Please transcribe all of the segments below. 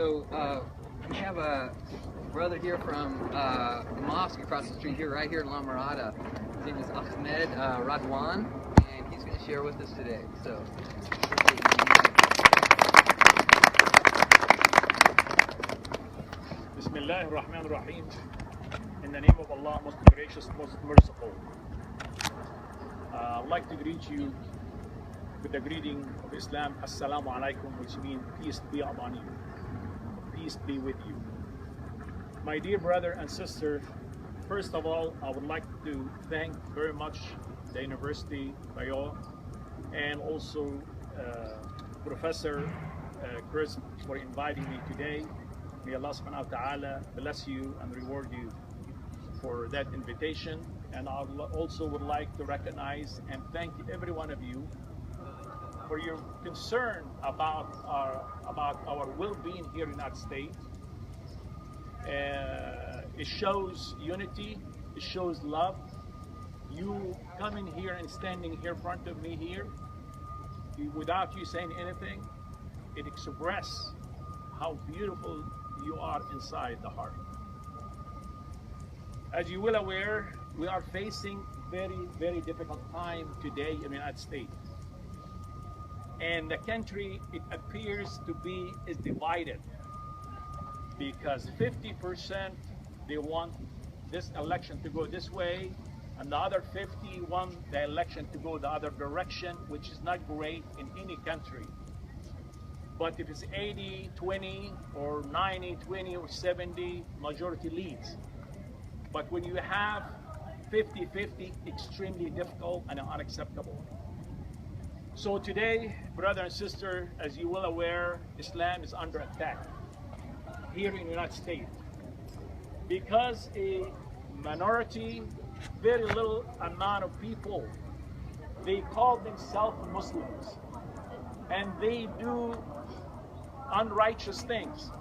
So we have a brother here from a mosque across the street here, right here in La Mirada. His name is Ahmed Radwan, and he's going to share with us today. So. Bismillah ar-Rahman ar-Rahim. In the name of Allah, most gracious, most merciful. I'd like to greet you with the greeting of Islam, Assalamu alaikum, which means peace be upon you. Peace be with you. My dear brother and sister, first of all, I would like to thank very much the University, Biola, and also Professor Chris for inviting me today. May Allah subhanahu wa ta'ala bless you and reward you for that invitation. And I also would like to recognize and thank every one of you for your concern about our well-being here in the United States. It shows unity, it shows love. You coming here and standing here in front of me here, without you saying anything, it expresses how beautiful you are inside the heart. As you will aware, we are facing very, very difficult time today in the United States. And the country, it appears to be, is divided, because 50% they want this election to go this way, and the other 50 want the election to go the other direction, which is not great in any country. But if it's 80-20 or 90-20 or 70, majority leads. But when you have 50-50, extremely difficult and unacceptable. So today, brother and sister, as you well aware, Islam is under attack here in the United States. Because a minority, very little amount of people, they call themselves Muslims. And they do unrighteous things,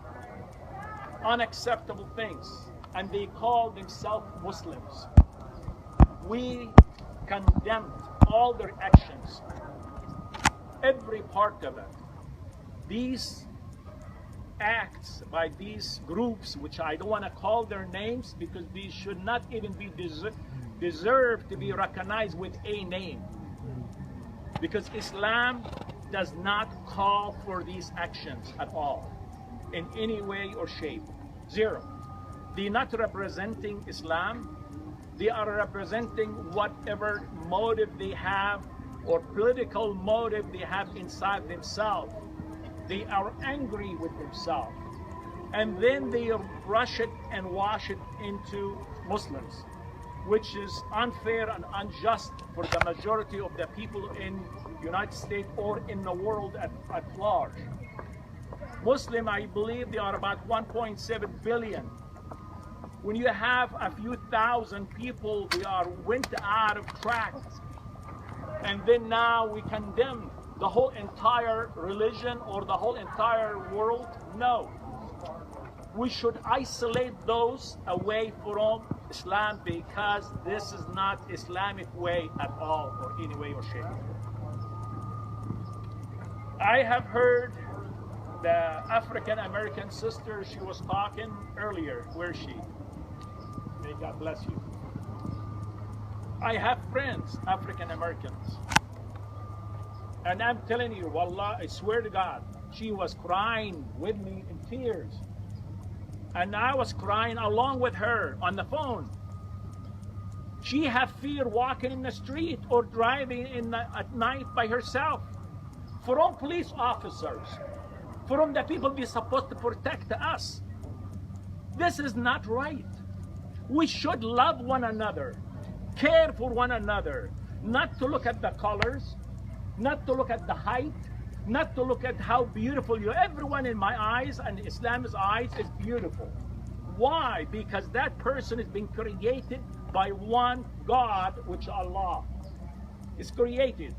unacceptable things, and they call themselves Muslims. We condemn all their actions, every part of it. These acts by these groups, which I don't want to call their names because these should not even be deserve to be recognized with a name, because Islam does not call for these actions at all, in any way or shape. Zero. They're not representing Islam. They are representing whatever motive they have or political motive they have inside themselves. They are angry with themselves. And then they rush it and wash it into Muslims, which is unfair and unjust for the majority of the people in United States or in the world at large. Muslim, I believe they are about 1.7 billion. When you have a few thousand people, they went out of track. And then now we condemn the whole entire religion or the whole entire world? No. We should isolate those away from Islam, because this is not Islamic way at all, or any way or shape. I have heard the African American sister, she was talking earlier. Where is she? May God bless you. I have friends, African Americans. And I'm telling you, wallah, I swear to God, she was crying with me in tears. And I was crying along with her on the phone. She had fear walking in the street or driving at night by herself. From police officers, from the people we're supposed to protect us. This is not right. We should love one another, care for one another, not to look at the colors, not to look at the height, not to look at how beautiful you are. Everyone in my eyes and Islam's eyes is beautiful. Why? Because that person has been created by one God, which Allah is created.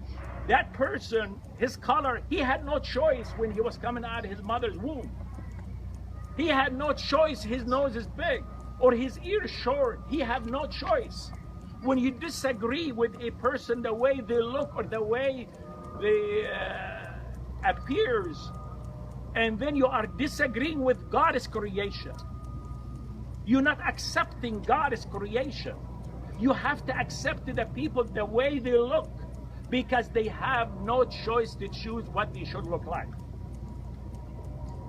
That person, his color, he had no choice when he was coming out of his mother's womb. He had no choice. His nose is big or his ears short. He had no choice. When you disagree with a person, the way they look or the way they appears, and then you are disagreeing with God's creation. You're not accepting God's creation. You have to accept the people the way they look, because they have no choice to choose what they should look like.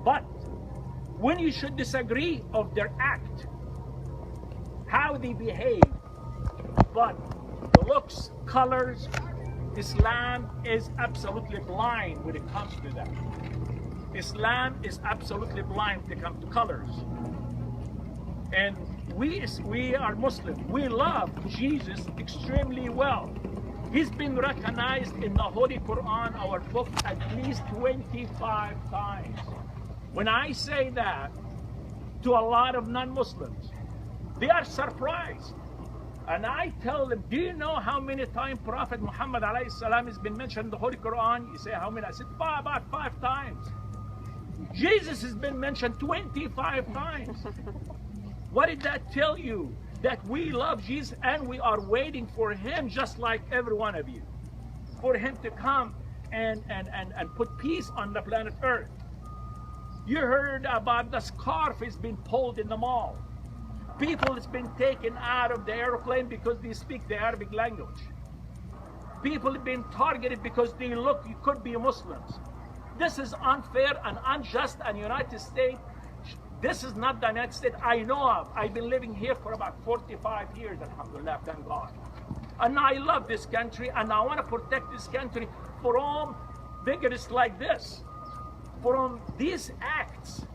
But when you should disagree of their act, how they behave, but the looks, colors, Islam is absolutely blind when it comes to that. Islam is absolutely blind when it comes to colors. And we are Muslim. We love Jesus extremely well. He's been recognized in the Holy Quran, our book, at least 25 times. When I say that to a lot of non-Muslims, they are surprised. And I tell them, do you know how many times Prophet Muhammad alayhi salam has been mentioned in the Holy Quran? You say, how many? I said, about 5 times. Jesus has been mentioned 25 times. What did that tell you? That we love Jesus and we are waiting for him, just like every one of you, for him to come and put peace on the planet Earth. You heard about the scarf has been pulled in the mall. People has been taken out of the airplane because they speak the Arabic language. People have been targeted because they look, you could be Muslims. This is unfair and unjust, and United States, this is not the United States I know of. I've been living here for about 45 years, alhamdulillah, thank God. And I love this country, and I want to protect this country from bigots like this. From these acts,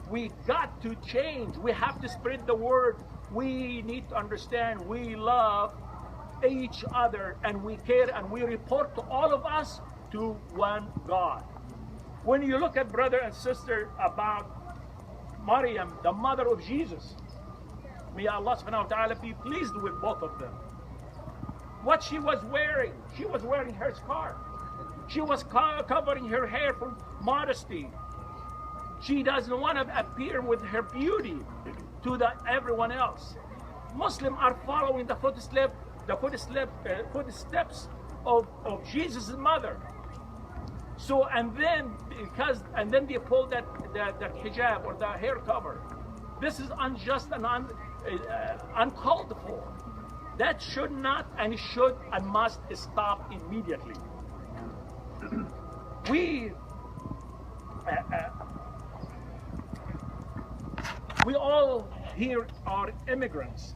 we got to change. We have to spread the word. We need to understand we love each other, and we care, and we report to all of us to one God. When you look at brother and sister about Maryam, the mother of Jesus, may Allah subhanahu wa ta'ala be pleased with both of them. What she was wearing her scarf. She was covering her hair from modesty. She doesn't want to appear with her beauty to everyone else. Muslims are following the footsteps of Jesus' mother. So and then they pull that hijab or the hair cover. This is unjust and uncalled for. That should not and should and must stop immediately. We all here are immigrants.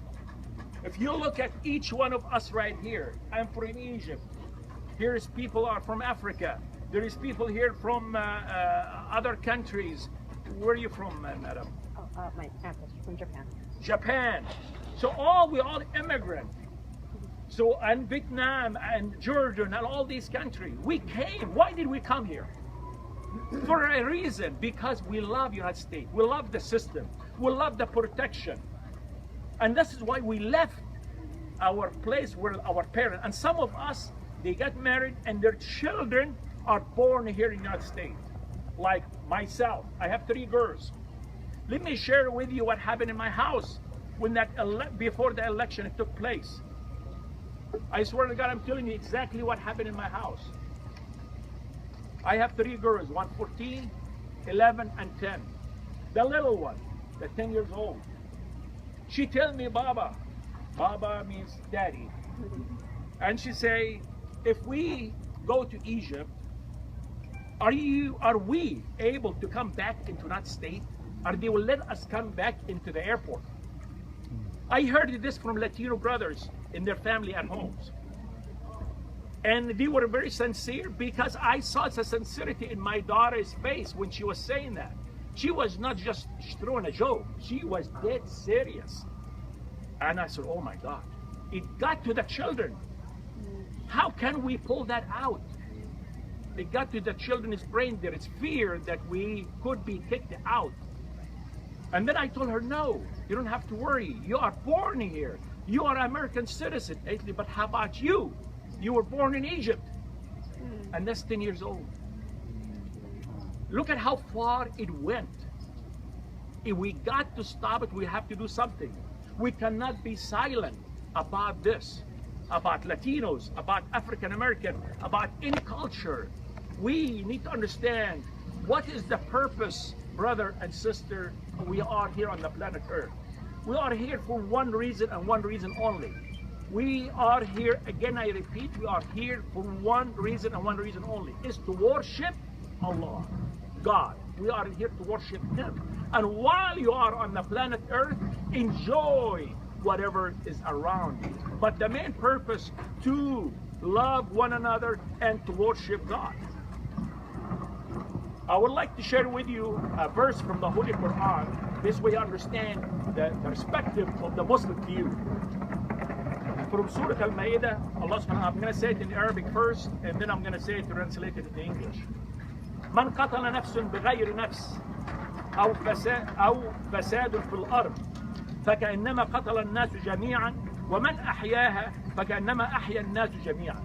If you look at each one of us right here, I'm from Egypt. Here's people are from Africa. There is people here from other countries. Where are you from, madam? My ancestors from Japan. Japan. So we all immigrant. So and Vietnam and Jordan and all these countries. We came. Why did we come here? For a reason. Because we love United States. We love the system. We love the protection. And this is why we left our place where our parents. And some of us, they got married and their children are born here in the United States. Like myself, I have 3 girls. Let me share with you what happened in my house when before the election took place. I swear to God, I'm telling you exactly what happened in my house. I have 3 girls, one 14, 11, and 10. The little one, the 10 years old, she tells me, Baba. Baba means daddy. And she say, if we go to Egypt, are we able to come back into United States? Or they will let us come back into the airport? I heard this from Latino brothers in their family at homes. And they were very sincere because I saw the sincerity in my daughter's face when she was saying that. She was not just throwing a joke. She was dead serious. And I said, oh my God. It got to the children. How can we pull that out? It got to the children's brain. There is fear that we could be kicked out. And then I told her, no, you don't have to worry. You are born here. You are an American citizen. But how about you? You were born in Egypt. And that's 10 years old. Look at how far it went. If we got to stop it, we have to do something. We cannot be silent about this, about Latinos, about African American, about any culture. We need to understand What is the purpose, brother and sister, we are here on the planet Earth? We are here for one reason and one reason only. We are here, again I repeat, we are here for one reason and one reason only, is to worship Allah, God. We are here to worship Him. And while you are on the planet Earth, enjoy whatever is around you. But the main purpose, to love one another and to worship God. I would like to share with you a verse from the Holy Quran. This way you understand the perspective of the Muslim view. From Surah Al-Ma'idah, Allah subhanahu wa ta'ala, I'm going to say it in Arabic first, and then I'm going to say it translated in English. من قتل نفس بغير نفس أو فساد في الأرض فكأنما قتل الناس جميعا ومن أحياها فكأنما أحيا الناس جميعا.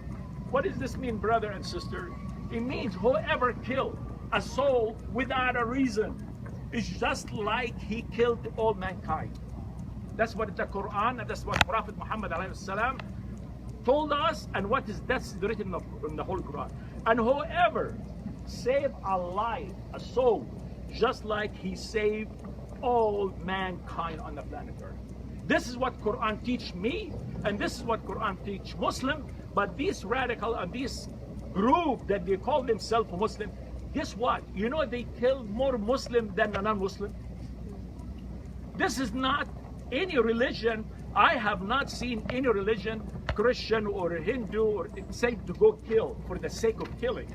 What does this mean, brother and sister? It means whoever killed a soul without a reason is just like he killed all mankind. That's what the Quran, and that's what Prophet Muhammad ﷺ told us, and that's written in the whole Quran. And whoever saved a life, a soul, just like he saved all mankind on the planet Earth. This is what Quran teach me, and this is what Quran teach Muslim. But this radical and this group that they call themselves Muslim, guess what? You know they kill more Muslim than the non-Muslim. This is not any religion. I have not seen any religion, Christian or Hindu, or say to go kill for the sake of killing.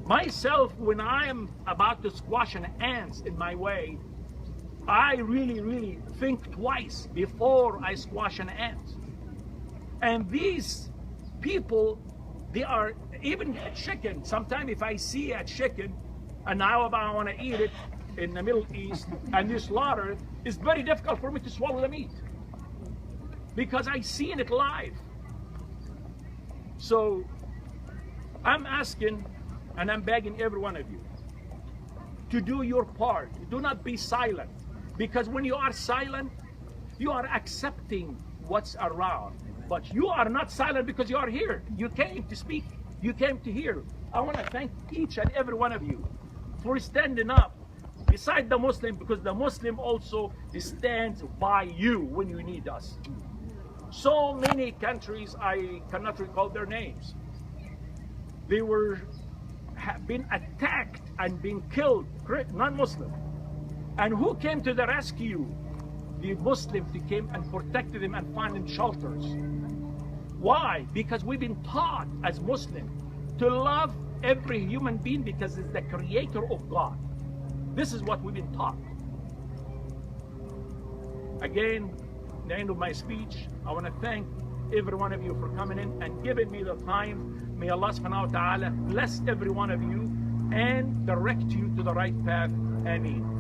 Myself, when I am about to squash an ant in my way, I really think twice before I squash an ant. And these people, they are even a chicken. Sometimes if I see a chicken and now I want to eat it in the Middle East and you slaughter it, it's very difficult for me to swallow the meat because I seen it live. So I'm asking and I'm begging every one of you to do your part. Do not be silent, because when you are silent, you are accepting what's around. But you are not silent because you are here. You came to speak. You came to hear. I want to thank each and every one of you for standing up beside the Muslim, because the Muslim also stands by you when you need us. So many countries, I cannot recall their names, they have been attacked and been killed, non-Muslim. And who came to the rescue? The Muslims came and protected them and found them shelters. Why? Because we've been taught as Muslims to love every human being because it's the creator of God. This is what we've been taught. Again, the end of my speech, I want to thank every one of you for coming in and giving me the time. May Allah subhanahu wa ta'ala bless every one of you and direct you to the right path. Ameen.